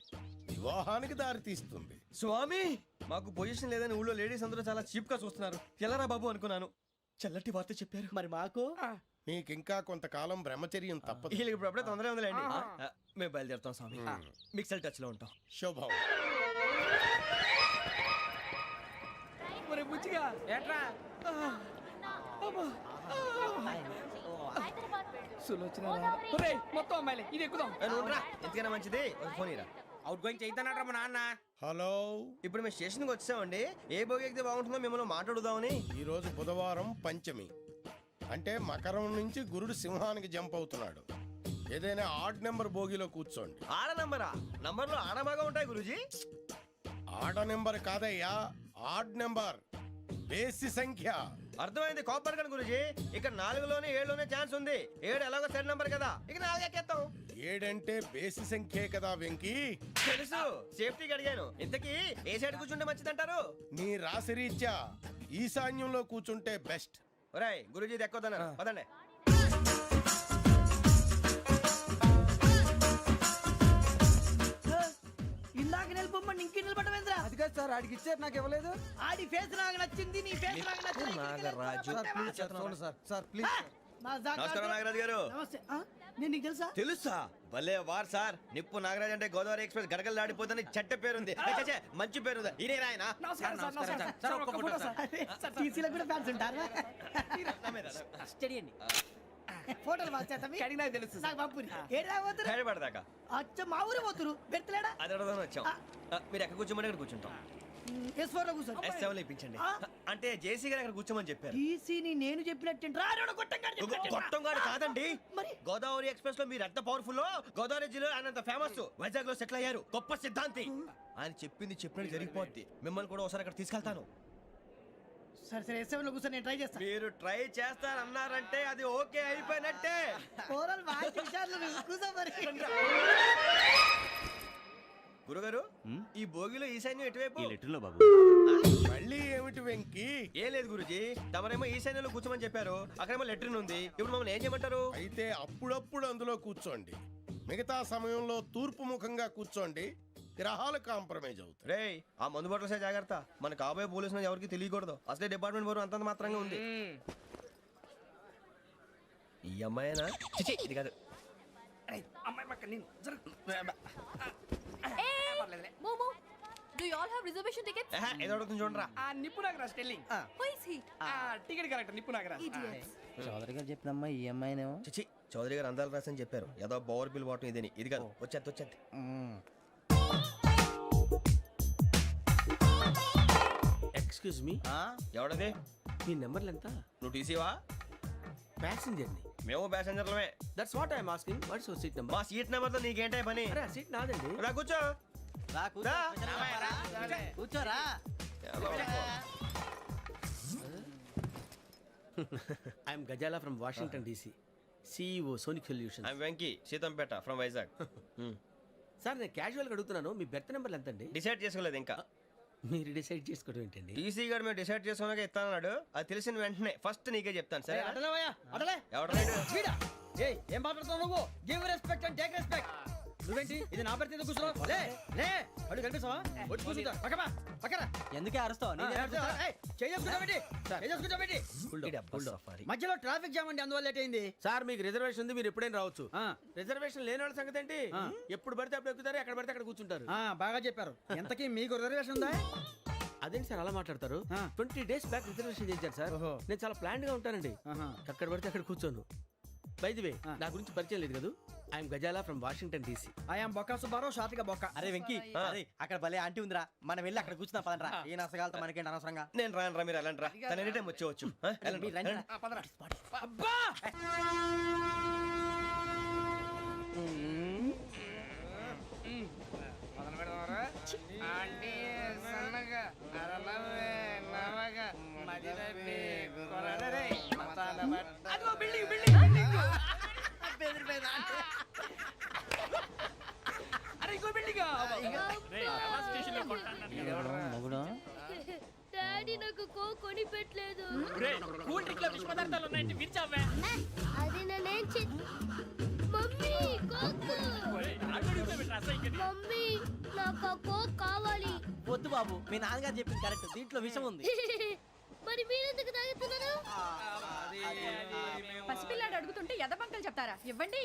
వివాహానికి దారితీస్తుంది. స్వామి మాకు పొజిషన్ లేదని ఊళ్ళో లేడీస్ అందరూ చాలా చీప్ గా చూస్తున్నారు. ఎలారా బాబు అనుకున్నాను. చల్లటి వార్త చెప్పారు. మరి మాకు నీకింకా కొంతకాలం బ్రహ్మచర్యం తప్పదు. వీళ్ళకి ఇప్పుడు అప్పుడే తొందరగా ఉందిలేండి. మేము బయలుదేరుతాం స్వామి. మిక్సెల్ టచ్ లో ఉంటాం. శుభం. మరి బుచ్చిగా ఏట్రా మొత్తం అమ్మాయిలే, ఇది ఎక్కుదాం. ఎందుకైనా మంచిది ఫోన్ ఇరా. అవుట్ గోయింగ్ చేద్దానట్రా మా నాన్న. హలో, ఇప్పుడు మేము స్టేషన్కి వచ్చామండి. ఏ బోగి ఎక్కితే బాగుంటుందో మిమ్మల్ని మాట్లాడుదామని. ఈ రోజు బుధవారం పంచమి, అంటే మకరం నుంచి గురుడు సింహానికి జంప్ అవుతున్నాడు. ఏదైనా ఆడ్ నెంబర్ బోగిలో కూర్చోండి. ఆడ నంబరా? నంబర్లో ఆడ బాగా ఉంటాయి గురూజీ. ఆడ నెంబర్ కాదయ్యా, ఆడ్ నెంబర్, బేసి సంఖ్య. అర్థమైంది. కాపర్ కానీ గురూజీ, ఇక్కడ 4లోనే 7లోనే ఛాన్స్ ఉంది. 7 ఎలాగో సెడ్ నంబర్ కదా, ఇక 4 ఎక్కేస్తాం. 7 అంటే బేసి సంఖ్యే కదా వెంకీ. తెలుసు, సేఫ్టీకి అడిగాను. ఇంతకీ ఏ సైడ్ కూర్చుంటే మంచిదంటారు? నీ రాశి రీత్యా ఈశాన్యంలో కూర్చుంటే బెస్ట్. ఒరేయ్ గురూజీ దెక్కొద్దన్నారు, పదండి. ఇందాక నిలబొమ్మని ఇంకే నిలబడమేంద్రా? అది కాదు సార్, ఆడికి ఇచ్చారు, నాకు ఇవ్వలేదు. ఆడి ఫేస్ నాకు నచ్చింది, నీ ఫేస్ నాకు నచ్చింది. నాగరాజు. Sir please. నమస్కారం నాగరాజు గారు. నమస్తే. నేను నీకు తెలుసా? తెలుసా? భలే వార్ సార్. నిప్పు నాగరాజ్ అంటే గోదావరి ఎక్స్ప్రెస్ గడగలు దాడిపోతుంది చెట్ట పేరుంది. మంచి పేరుంది. ఇదే ఆయన. నమస్కారం సార్, నమస్కారం సార్. ఒక్క ఫోటో సార్. టీసీలో కూడా ఫ్యాన్స్ ఉంటారా? స్టడీ అండి. ఫోటోలు మార్చేస్తాం. కడిగినా తెలుసు. నాకు పంపుని. ఏడా పోతురు? హైదరాబాద్దాకా. అచ్చ మా ఊరు పోతురు. పెడతలేడా? అది అడగదామని వచ్చాం. మీరు ఎక్కడ కూర్చోమని అక్కడ కూర్చుంటాం. S4 లో కూర్చో. S7 లో ఇప్పించండి. అంటే జేసీ గారు అక్కడ కూర్చోమని చెప్పారు. టీసీని నేను చెప్పినట్టు గొట్టంగాడు కాదండి. గోదావరి ఎక్స్ప్రెస్ లో మీరు ఎంత పవర్ఫుల్, గోదావరి జిల్లా ఆయన ఫేమస్. వైజాగ్ లో సెటిల్ అయ్యారు, గొప్ప సిద్ధాంతి. ఆయన చెప్పింది చెప్పినట్టు జరిగిపోద్ది. మిమ్మల్ని కూడా ఒకసారి అక్కడ తీసుకెళ్తాను. సరే సరే, S7 లో కూర్చొని నేను ట్రై చేస్తాను. మీరు ట్రై చేస్తారన్నారంటే అది ఓకే అయిపోయినట్టే. ఓవరాల్ వాచ్ విషయాలు కూర్చో మరి. గురుగారు, ఈ భోగిలో ఈశాన్యం ఎటువైపు? బాబు. మళ్ళీ ఏమిటి వెంకీ? ఏం లేదు గురుజీ, తమరేమో ఈశాన్యంలో కూర్చోమని చెప్పారు. అక్కడేమో లెట్రిన్ ఉంది. ఇప్పుడు మమ్మల్ని ఏం చేయమంటారు? అయితే అప్పుడప్పుడు అందులో కూర్చోండి. మిగతా సమయంలో తూర్పు ముఖంగా కూర్చోండి. గ్రహాలు కాంప్రమైజ్ అవుతాయి. రేయ్, ఆ మందు బట్టలసే జాగ్రత్త. మన కాబోయే పోలీసులు ఎవరికి తెలియకూడదు. అసలే డిపార్ట్మెంట్ బోరు అంతంత మాత్రంగా ఉంది. ఈ అమ్మాయినా చిచి ఇది కాదు. అమ్మాయి పక్క నేను మోమో do you all have reservation tickets? ఏదో అడుగుతుంది చూడరా. ఆ నిప్పు Nagaraj telling who is he? Ticket correct నిప్పు నాగరాజ్. ఇడియట్స్. చౌదరి గారు చెప్పినమ్మా ఈ అమ్మాయినేమో. చిచి చౌదరి గారు అందాలు రాసని చెప్పారు. ఏదో బోర్ బిల్ వాటం ఇదని. ఇది కాదు. వచ్చేది. Excuse me, ఎవడది? మీ నెంబర్లు ఎంత? నువ్వు టీసీవా? ప్యాసింజర్ ని. మేము ప్యాసెంజర్లమే. That's what I'm asking. What's your seat number? మా సీట్ నెంబర్ తో నీకేంటే పని? అరే సీట్ నాదండి. రా కూర్చో. రా. కూర్చోరా. I'm Gazala from Washington DC, CEO Sonic Solution. I'm Venky Seethampeta from Vizag. Sir నేను క్యాజువల్గా అడుగుతున్నాను, మీ బెర్త్ నెంబర్లు ఎంత అండి? డిసైడ్ చేసుకోలేదు ఇంకా. మీరు డిసైడ్ చేసుకోవడం ఏంటండి? టీసీ గారు మేము డిసైడ్ చేసుకున్నాక ఇస్తానన్నాడు. అది తెలిసిన వెంటనే ఫస్ట్ నీకే చెప్తాను. సరే ఎవడ ఏం మాట్లాడుతున్నావు నువ్వు? Give respect and take respect. నువ్వేంటి ఇది నా పరిస్థితి కూర్చున్నావు? లే లే అడుగు కనిపిస్తావా? వచ్చి కూర్చుంటా. పక్కన ఎందుకే అరుస్తావు? మధ్యలో ట్రాఫిక్ జామ్ అండి, అందువల్ల లేట్ అయింది. సార్ మీకు రిజర్వేషన్ ఉంది, మీరు ఎప్పుడైనా రావచ్చు. రిజర్వేషన్ లేని వాళ్ళ సంగతి ఏంటి? ఎప్పుడు పడితే అప్పుడు ఎక్కుతారు, ఎక్కడ పడితే అక్కడ కూర్చుంటారు. బాగా చెప్పారు. ఎంతకీ మీకు రిజర్వేషన్ ఉందా? అదేంటి సార్ అలా మాట్లాడతారు? 20 days బ్యాక్ రిజర్వేషన్ చేశారు సార్. నేను చాలా ప్లాన్డ్ గా ఉంటానండి. అక్కడ పడితే అక్కడ కూర్చోను. బై ది వే నా గురించి పరిచయం లేదు కదా. I'm Gazala from Washington DC. I'm Bokka Subbarao, షార్ట్గా బొక్క. అరే వెంకీ, అరే అక్కడ భలే ఆంటీ ఉందిరా, మనం వెళ్ళి అక్కడ కూర్చున్నా పదనరా. ఏ నసగాలతో మనకేంటి అనవసరంగా. నేను రాను. మీరు వెళ్ళండి రా. తన ఎనీ టైం వచ్చేవచ్చు. అబ్బా డాడీ నాకు కొని పెట్టలేదు. కూల్ డ్రింక్ లో విష పదార్థాలు ఉన్నాయంటే విరిచావే. అది నేనేం మమ్మీ కోక్. మమ్మీ నాకు ఆ కోక్ కావాలి. వద్దు బాబు, మీ నాన్నగారు చెప్పింది కరెక్ట్, దీంట్లో విషయం ఉంది. మరి మీరెందుకు తాగుతున్నారు? పసిపిల్లాడు అడుగుతుంటే ఎదబంకలు చెప్తారా? ఇవ్వండి.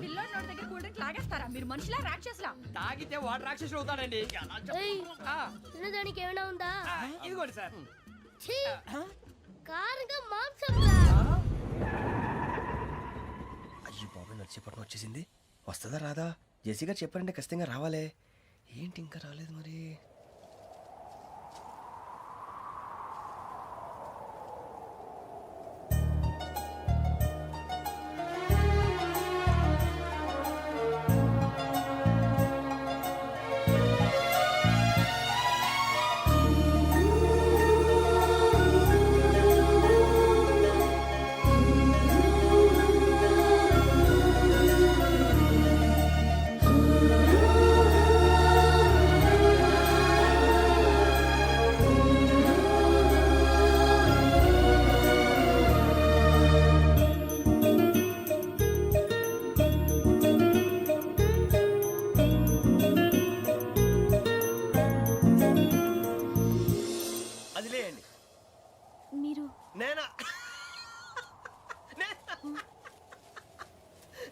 పిల్లోడు నోటి దగ్గర కూల్ డ్రింక్ లాగేస్తారా? మీరు మనుషులా రాక్షసులా? తాగితే వాడు రాక్షసుడు అవుతాడండి. తినడానికి ఏమైనా ఉందా? ఇదిగోండి సార్. కారంగా మాంసం. అయ్యో బాబాయ్ నడిచిపట్నం వచ్చేసింది. వస్తుందా రాదా? జేసీ గారు చెప్పారంటే ఖచ్చితంగా రావాలే. ఏంటి ఇంకా రాలేదు మరి?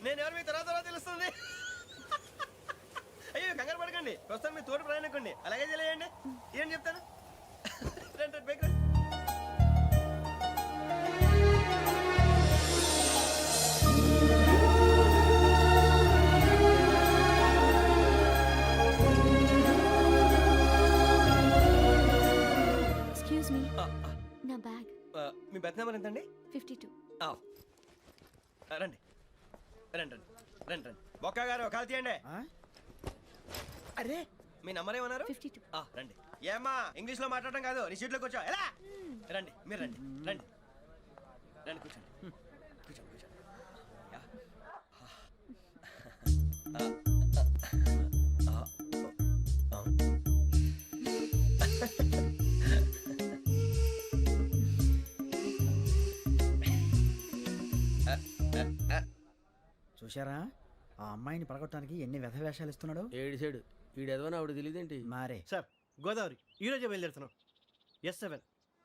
నేను ఎవరు మీ తర్వాత తెలుస్తుంది. అయ్యో కంగారు పడకండి, ప్రస్తుతం మీ తోటి ప్రయాణకండి. అలాగే తెలియండి. ఏం చెప్తాను. రండి బైక్ రండి. ఎక్స్క్యూజ్ మీ, నా బ్యాగ్. మీ బెత్ నెంబర్ ఎంతండి? 52. రండి రండి రండి రండి రండి. బొక్క గారు కాల్ తీయండి. అరే మీ నంబర్ ఏమన్నారు? 52. రండి. ఏమ్మా ఇంగ్లీష్ లో మాట్లాడడం కాదు, నీ సీట్లో కూర్చో. ఎలా రండి, మీరు రండి రండి రండి కూర్చోండి కూర్చోండి కూర్చోండి. చూశారా, ఆ అమ్మాయిని పడగొట్టడానికి ఎన్ని వ్యధ వేషాలు ఇస్తున్నాడు. ఏడు సైడు వీడెదవని ఆవిడ తెలియదేంటి. మారే సార్ గోదావరి ఈ రోజే బయలుదేరుతున్నాం. S7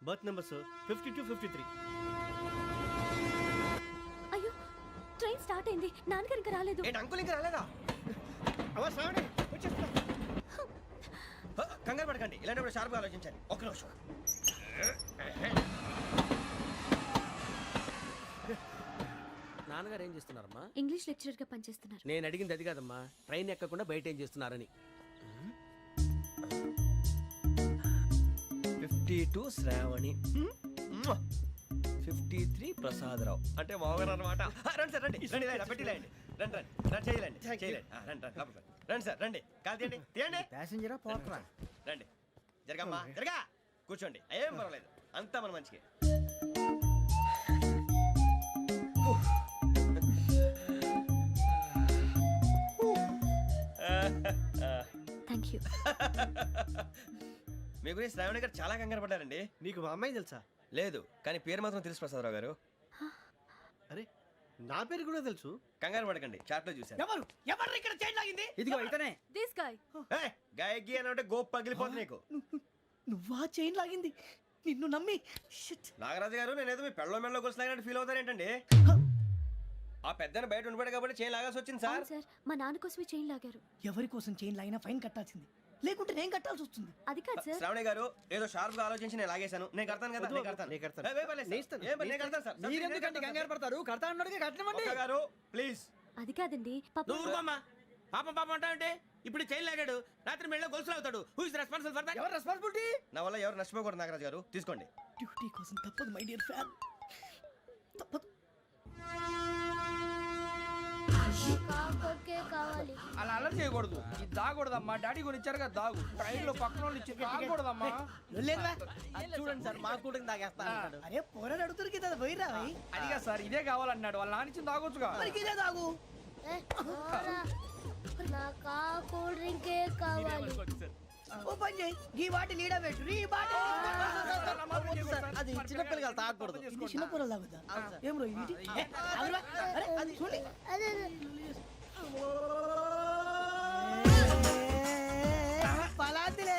berth numbers 52, 53. అయ్యో ట్రైన్ స్టార్ట్ అయింది, నాన్నగారు ఇంకా రాలేదు. ఏంటి అంకుల్ ఇంకా రాలేదా? అవ్వ శ్రావణి వచ్చేస్తున్నా. కంగారు పడకండి, ఇలాంటప్పుడు షార్ప్గా ఆలోచించండి. ఒక్క నిమిషం. నాన్నగారు ఏం చేస్తున్నారమ్మా? ఇంగ్లీష్ లెక్చరర్ గా పనిచేస్తున్నారు. నేను అడిగింది అది కాదమ్మా, ట్రైన్ ఎక్కకుండా బయట ఏం చేస్తున్నారని. 52 శ్రావణి, 53 ప్రసాదరావు అంటే మామగారు అనమాట. రండి సార్ రండి రండి, పెట్టిలేండి. రండి రండి రండి, చేయలేండి చేయలేండి. రండి రండి లోపలికి రండి సార్, రండి కాలు తీయండి తీయండి. ప్యాసింజరా పోట్రా. రండి జరగమ్మా జరగా, కూర్చోండి, ఏం పర్వాలేదు, అంతా మన మంచికి. Thank you. మీ గురించి శ్రావణి గారు చాలా కంగారు పడ్డారండి. నీకు మా అమ్మాయి తెలుసా? లేదు, కానీ పేరు మాత్రం తెలుసు ప్రసాదరావు గారు. అరే నా పేరు కూడా తెలుసు. కంగారు పడకండి, చాట్లో చూశాను. ఎవరు ఎవరు ఇక్కడ చైన్ లాగింది? ఇదిగో ఇతనే. This guy. గాయకి అని అంటే గోప్ పగిలిపోతుంది నీకు. నువ్వా చైన్ లాగింది? నిన్ను నమ్మి నాగరాజు గారు, నేనేదో మీ పెళ్ళ మెళ్ళ గురిసిలాగినట్టు ఫీల్ అవుతారేంటండి? ఆ పెద్దని బయట ఉండిపోయాడు కాబట్టి చైన్ లాగాల్సి వచ్చింది సార్. సార్ మా నాన్న కోసమే చైన్ లాగారు. ఎవరి కోసం చైన్ లాగినా ఫైన్ కట్టాల్సింది, లేకుంటే నేను కట్టాల్సి వస్తుంది. అది కాదు సార్. శ్రావణి గారు ఏదో షార్ప్ గా ఆలోచించి నేను లాగేశాను. నేను కడతాను కదా, నేను కడతాను. నేను కడతాను సార్. మీరెందుకంటే కంగారు పడతారు? కడతా అన్నాడుగా కట్టమండి. ఒక్క గారు ప్లీజ్. అది కాదండి పాపం. నువ్వు ఊరుకోమ్మా. పాపం పాపం అంటావంటే ఇప్పుడు చైన్ లాగాడు, రాత్రి మెళ్ళ గొలుసులు అవుతాడు. Who is responsible for that? ఎవరు రెస్పాన్సిబిలిటీ? నా వల్ల ఎవరు నష్టపోకూడదు నాగరాజు గారు, తీసుకోండి. డ్యూటీ కోసం తప్పదు మై డియర్ ఫ్యాన్, తప్పదు. అలా అలర్ చేయకూడదు. ఇది దాగకూడదమ్మా, డాడీ కొని ఇచ్చారు కదా దాగు. ట్రైన్ లో పక్కన వాళ్ళు ఇచ్చి దాగకూడదమ్మా. చూడండి సార్, మా కూడా తాగేస్తా. అరే పోరాడు అడుగుతారు కదా, పోయిరా. అదిగా సార్, ఇదే కావాలన్నాడు. వాళ్ళ నాన్న ఇచ్చింది తాగొచ్చుగా. ఇదే తాగు. ఓ పని చేయి, ఈ బాటి లీడ పెట్టు. ఈ బాటి అది చిన్నపిల్లలు తాగకూడదు. ఇది చిన్నపిల్లలు తాగుతా. ఏం రో ఇది? అరే అది చూడండి. పలాతిలే.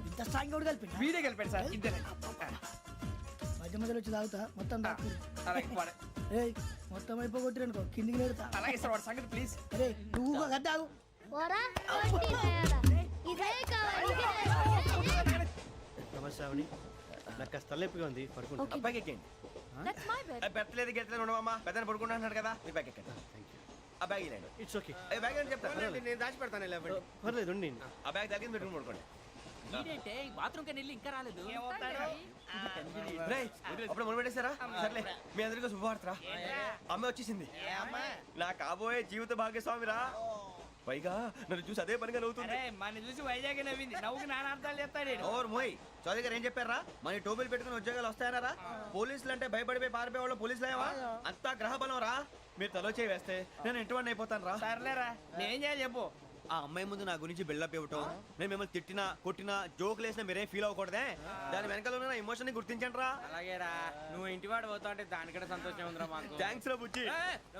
ఇంత స్ట్రాంగ్ కూడా కలిపి వీడే కలిపాడు సార్, ఇద్దరే. మధ్య మధ్యలో వచ్చి తాగుతా, మొత్తం తాగు. అలాగే మొత్తం అయిపోగొట్టిరనుకో, కిందికి నేడుతా. అలాగే సార్, వాడు సంగతి ప్లీజ్. అరే నువ్వు కద్దాగు. శ్రావణి నాకు కాస్త తలెప్పిగా ఉంది, పడుకుంటా. అబ్బాయికి ఎక్కండి. That's my bed. పెట్టలేదు గెట్టలేదు ఉండవమ్మా, పెద్దని పడుకుంటున్నాడు కదా, మీ బ్యాగ్ ఎక్కండి. ఆ బ్యాగ్ ఇలాండి. It's okay. బ్యాగ్ అని చెప్తాను, నేను దాచి పెడతాను. పర్లేదు ఉండి. ఆ బ్యాగ్ తగ్గింది పెట్టుకుని పడుకోండి. బాత్రూమ్ కి వెళ్ళి ఇంకా రాలేదు. అప్పుడు మొదలు పెట్టేశారా? సర్లే, మీ అందరికీ శుభవార్తరా, అమ్మ వచ్చేసింది. నా కాబోయే జీవిత భాగ్యస్వామిరా. పైగా నన్ను చూసి అదే పనిగా నవ్వుతుంది. మన చూసి వైజాగ్ నవ్వింది, నవ్వుకి నాన్న అర్థాలు చెప్తాడు. ఓర్ మోయ్, చౌదరి గారు ఏం చెప్పారా? మన టోబీలు పెట్టుకుని ఉద్యోగాలు వస్తాయనరా? పోలీసులు అంటే భయపడిపోయి పారిపోయే వాళ్ళు పోలీసులు అయ్యావా? అంతా గ్రహ బలం రా. మీరు తలో చేయి వేస్తే నేను ఇంటివాడిని అయిపోతాను రా. సర్లేరా, నేనేం చేయాలి చెప్పు. ఆ అమ్మాయి ముందు నా గురించి బిల్డప్ ఇవ్వటం, నేను మిమ్మల్ని తిట్టినా కొట్టినా జోకులు వేసినా మీరేం ఫీల్ అవ్వకూడదే. దాని వెనకాల ఉన్న ఎమోషన్ ని గుర్తించండి రా. అలాగేరా, నువ్వు ఇంటివాడు పోతా అంటే దానికంటే సంతోషం ఉందిరా మాకు. థ్యాంక్స్ రా బుజ్జి.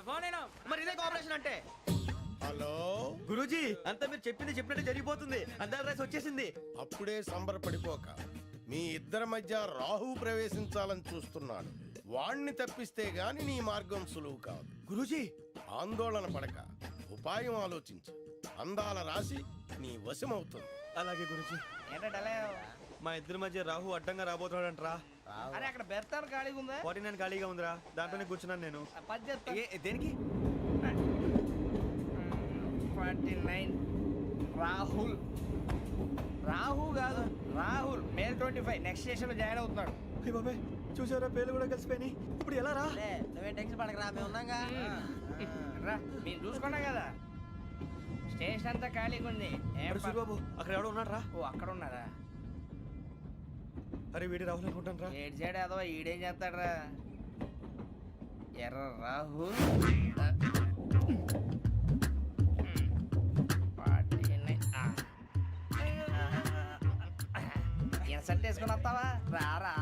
ఫోన్ అయినా మరి ఇదే కోఆపరేషన్ అంటే. హలో గురూజీ, అంతా మీరు చెప్పింది చెప్పినట్టు జరిగిపోతుంది. అందాల రైస్ వచ్చేసింది. అప్పుడే సంబరపడిపోక, మీ ఇద్దరి మధ్య రాహు ప్రవేశించాలని చూస్తున్నాడు. వాణ్ణి తప్పిస్తే గాని నీ మార్గం సులువు కాదు. గురూజీ, ఆందోళన పడక, ఉపాయం ఆలోచించు. అందాల రాశి నీ వశమవుతుంది. అలాగే గురూజీ. ఏంటంటే మా ఇద్దరి మధ్య రాహు అడ్డంగా రాబోతున్నాడంటరా. అరే అక్కడ బెర్తాను ఖాళీగా ఉందా? 49 ఖాళీగా ఉందిరా, దాంట్లోనే కూర్చున్నాను నేను. దేనికి? 49 రాహుల్. రాహు కాదు, రాహుల్. మే 25 నెక్స్ట్ స్టేషన్ లో జాయిన్ అవుతున్నాడు. బాబాయ్ చూసారా, పేర్లు కూడా కలిసిపోయినాయి. ఇప్పుడు ఎలా రా? నువ్వే టెన్షన్ పడకరా, మేము ఉన్నాగా. రా, మీరు చూసుకున్నా కదా, స్టేషన్ అంతా ఖాళీగా ఉంది. బాబు అక్కడ ఎవడో ఉన్నాడు రా. ఓ అక్కడ ఉన్నారా? అరే వీడి రాహుల్ అనుకుంటాను రా. ఏడు సైడ్ ఏదో ఈడేం చేస్తాడరా? ఎర్ర రాహుల్. ఇన్సల్ట్ వేసుకుని వస్తావా? రారా.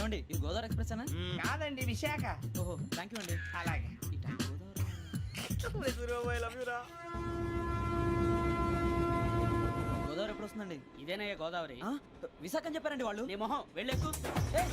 ఏమండి ఇది గోదావరి ఎక్స్ప్రెస్ అనా? కాదండి విశాఖ. ఓహో థ్యాంక్ యూ అండి. అలాగే. గోదావరి ఎప్పుడు వస్తుందండి? ఇదేనయ్య గోదావరి. విశాఖ అని చెప్పారండి వాళ్ళు. నీ మొహం వెళ్ళెక్కు. ఏయ్,